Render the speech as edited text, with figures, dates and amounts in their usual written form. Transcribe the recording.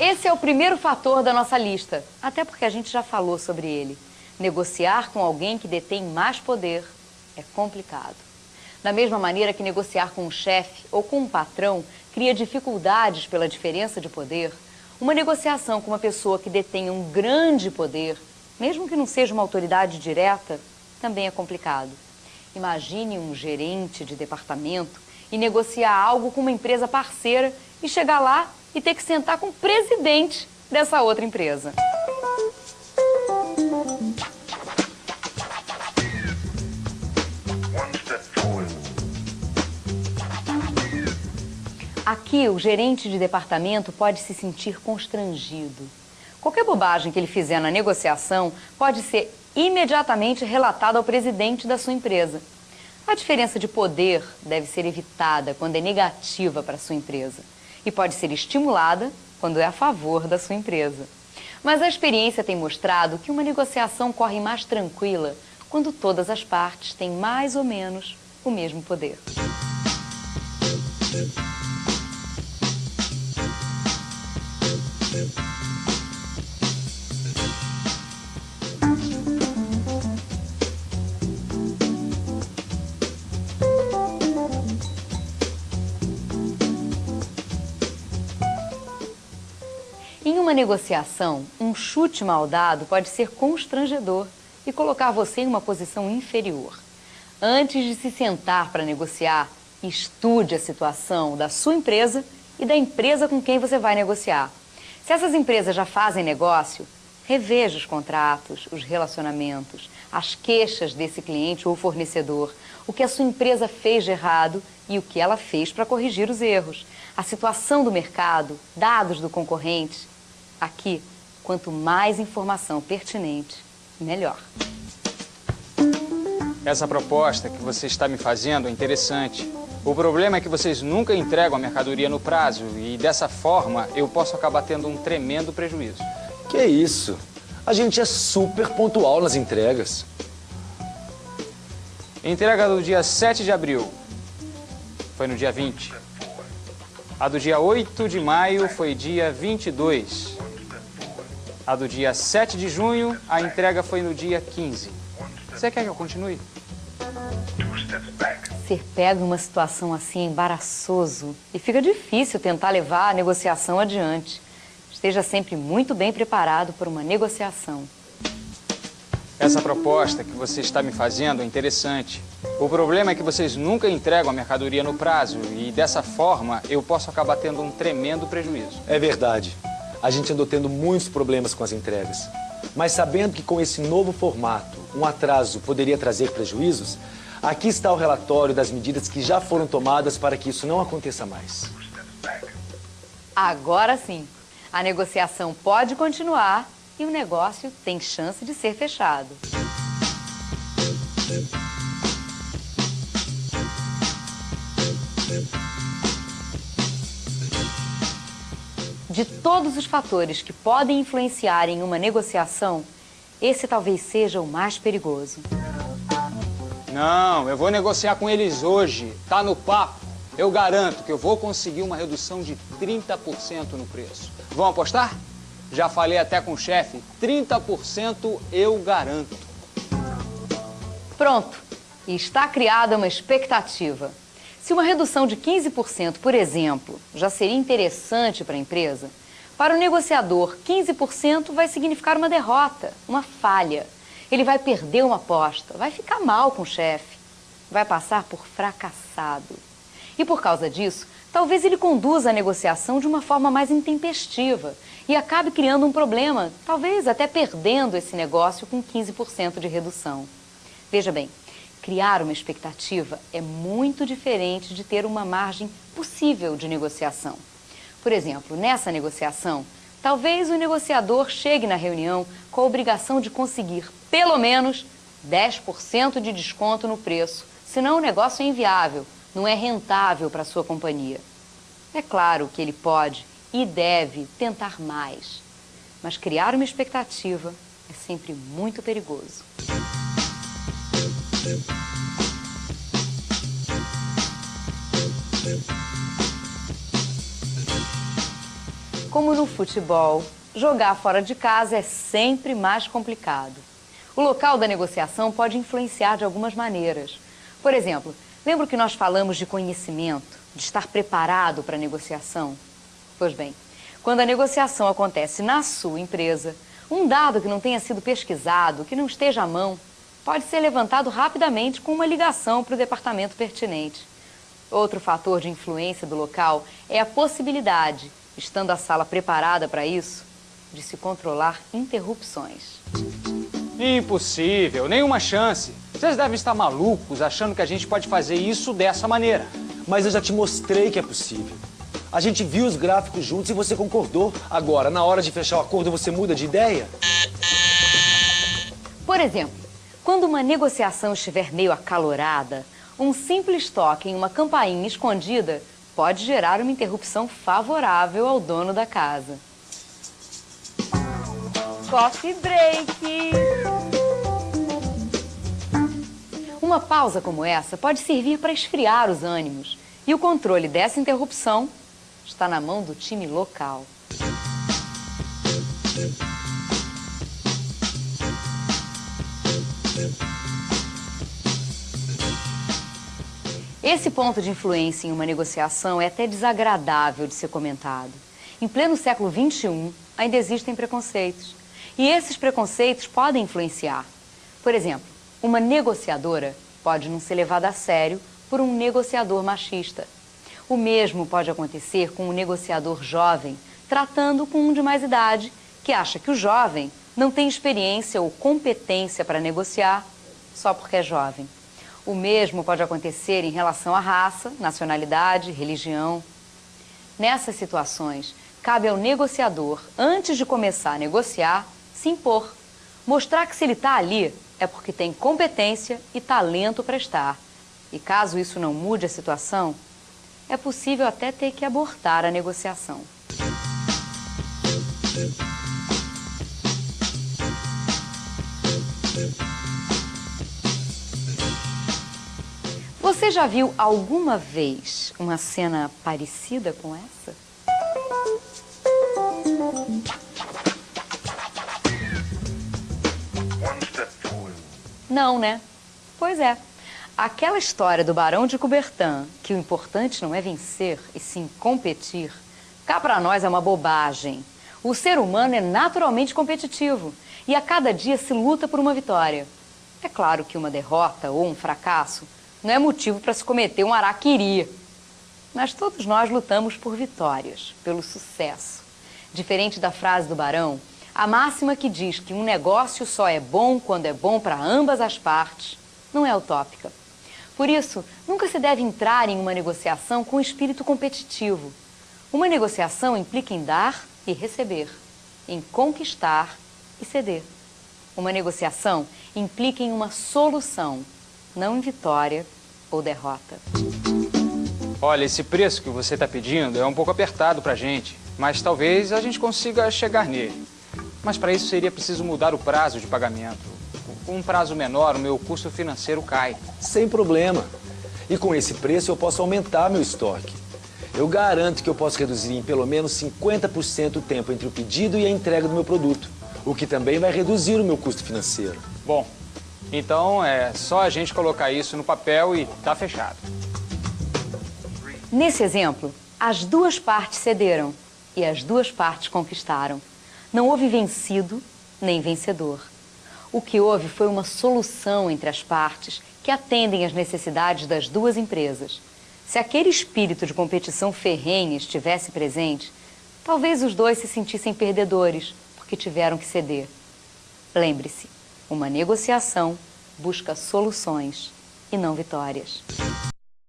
Esse é o primeiro fator da nossa lista, até porque a gente já falou sobre ele. Negociar com alguém que detém mais poder é complicado. Da mesma maneira que negociar com um chefe ou com um patrão cria dificuldades pela diferença de poder, uma negociação com uma pessoa que detém um grande poder, mesmo que não seja uma autoridade direta, também é complicado. Imagine um gerente de departamento e negociar algo com uma empresa parceira e chegar lá e ter que sentar com o presidente dessa outra empresa. Aqui, o gerente de departamento pode se sentir constrangido. Qualquer bobagem que ele fizer na negociação pode ser imediatamente relatada ao presidente da sua empresa. A diferença de poder deve ser evitada quando é negativa para a sua empresa e pode ser estimulada quando é a favor da sua empresa. Mas a experiência tem mostrado que uma negociação corre mais tranquila quando todas as partes têm mais ou menos o mesmo poder. Em uma negociação, um chute mal dado pode ser constrangedor e colocar você em uma posição inferior. Antes de se sentar para negociar, estude a situação da sua empresa e da empresa com quem você vai negociar. Se essas empresas já fazem negócio, reveja os contratos, os relacionamentos, as queixas desse cliente ou fornecedor, o que a sua empresa fez de errado e o que ela fez para corrigir os erros, a situação do mercado, dados do concorrente. Aqui, quanto mais informação pertinente, melhor. Essa proposta que você está me fazendo é interessante. O problema é que vocês nunca entregam a mercadoria no prazo e, dessa forma, eu posso acabar tendo um tremendo prejuízo. Que isso? A gente é super pontual nas entregas. Entrega do dia 7 de abril foi no dia 20. A do dia 8 de maio foi dia 22. A do dia 7 de junho, a entrega foi no dia 15. Você quer que eu continue? Ser pego em uma situação assim é embaraçoso e fica difícil tentar levar a negociação adiante. Esteja sempre muito bem preparado para uma negociação. Essa proposta que você está me fazendo é interessante. O problema é que vocês nunca entregam a mercadoria no prazo e, dessa forma, eu posso acabar tendo um tremendo prejuízo. É verdade. A gente andou tendo muitos problemas com as entregas. Mas sabendo que com esse novo formato, um atraso poderia trazer prejuízos, aqui está o relatório das medidas que já foram tomadas para que isso não aconteça mais. Agora sim, a negociação pode continuar e o negócio tem chance de ser fechado. De todos os fatores que podem influenciar em uma negociação, esse talvez seja o mais perigoso. Não, eu vou negociar com eles hoje. Tá no papo. Eu garanto que eu vou conseguir uma redução de 30% no preço. Vão apostar? Já falei até com o chefe. 30% eu garanto. Pronto. E está criada uma expectativa. Se uma redução de 15%, por exemplo, já seria interessante para a empresa, para o negociador, 15% vai significar uma derrota, uma falha. Ele vai perder uma aposta, vai ficar mal com o chefe, vai passar por fracassado. E por causa disso, talvez ele conduza a negociação de uma forma mais intempestiva e acabe criando um problema, talvez até perdendo esse negócio com 15% de redução. Veja bem, criar uma expectativa é muito diferente de ter uma margem possível de negociação. Por exemplo, nessa negociação, talvez o negociador chegue na reunião com a obrigação de conseguir pelo menos 10% de desconto no preço, senão o negócio é inviável, não é rentável para a sua companhia. É claro que ele pode e deve tentar mais, mas criar uma expectativa é sempre muito perigoso. Como no futebol, jogar fora de casa é sempre mais complicado. O local da negociação pode influenciar de algumas maneiras. Por exemplo, lembra que nós falamos de conhecimento, de estar preparado para a negociação? Pois bem, quando a negociação acontece na sua empresa, um dado que não tenha sido pesquisado, que não esteja à mão, pode ser levantado rapidamente com uma ligação para o departamento pertinente. Outro fator de influência do local é a possibilidade, estando a sala preparada para isso, de se controlar interrupções. Impossível, nenhuma chance. Vocês devem estar malucos achando que a gente pode fazer isso dessa maneira. Mas eu já te mostrei que é possível. A gente viu os gráficos juntos e você concordou. Agora, na hora de fechar o acordo, você muda de ideia? Por exemplo, quando uma negociação estiver meio acalorada, um simples toque em uma campainha escondida pode gerar uma interrupção favorável ao dono da casa. Coffee break! Uma pausa como essa pode servir para esfriar os ânimos, e o controle dessa interrupção está na mão do time local. Esse ponto de influência em uma negociação é até desagradável de ser comentado. Em pleno século XXI, ainda existem preconceitos. E esses preconceitos podem influenciar. Por exemplo, uma negociadora pode não ser levada a sério por um negociador machista. O mesmo pode acontecer com um negociador jovem, tratando com um de mais idade, que acha que o jovem não tem experiência ou competência para negociar só porque é jovem. O mesmo pode acontecer em relação à raça, nacionalidade, religião. Nessas situações, cabe ao negociador, antes de começar a negociar, se impor. Mostrar que se ele está ali é porque tem competência e talento para estar. E caso isso não mude a situação, é possível até ter que abortar a negociação. Você já viu alguma vez uma cena parecida com essa? Não, né? Pois é. Aquela história do Barão de Coubertin, que o importante não é vencer, e sim competir, cá pra nós é uma bobagem. O ser humano é naturalmente competitivo e a cada dia se luta por uma vitória. É claro que uma derrota ou um fracasso não é motivo para se cometer um araquiri. Mas todos nós lutamos por vitórias, pelo sucesso. Diferente da frase do Barão, a máxima que diz que um negócio só é bom quando é bom para ambas as partes não é utópica. Por isso, nunca se deve entrar em uma negociação com espírito competitivo. Uma negociação implica em dar e receber, em conquistar e ceder. Uma negociação implica em uma solução, não em vitória ou derrota. Olha, esse preço que você está pedindo é um pouco apertado para a gente, mas talvez a gente consiga chegar nele. Mas para isso seria preciso mudar o prazo de pagamento. Com um prazo menor, o meu custo financeiro cai. Sem problema. E com esse preço eu posso aumentar meu estoque. Eu garanto que eu posso reduzir em pelo menos 50% o tempo entre o pedido e a entrega do meu produto, o que também vai reduzir o meu custo financeiro. Bom, então é só a gente colocar isso no papel e tá fechado. Nesse exemplo, as duas partes cederam e as duas partes conquistaram. Não houve vencido nem vencedor. O que houve foi uma solução entre as partes que atendem às necessidades das duas empresas. Se aquele espírito de competição ferrenha estivesse presente, talvez os dois se sentissem perdedores porque tiveram que ceder. Lembre-se, uma negociação busca soluções e não vitórias.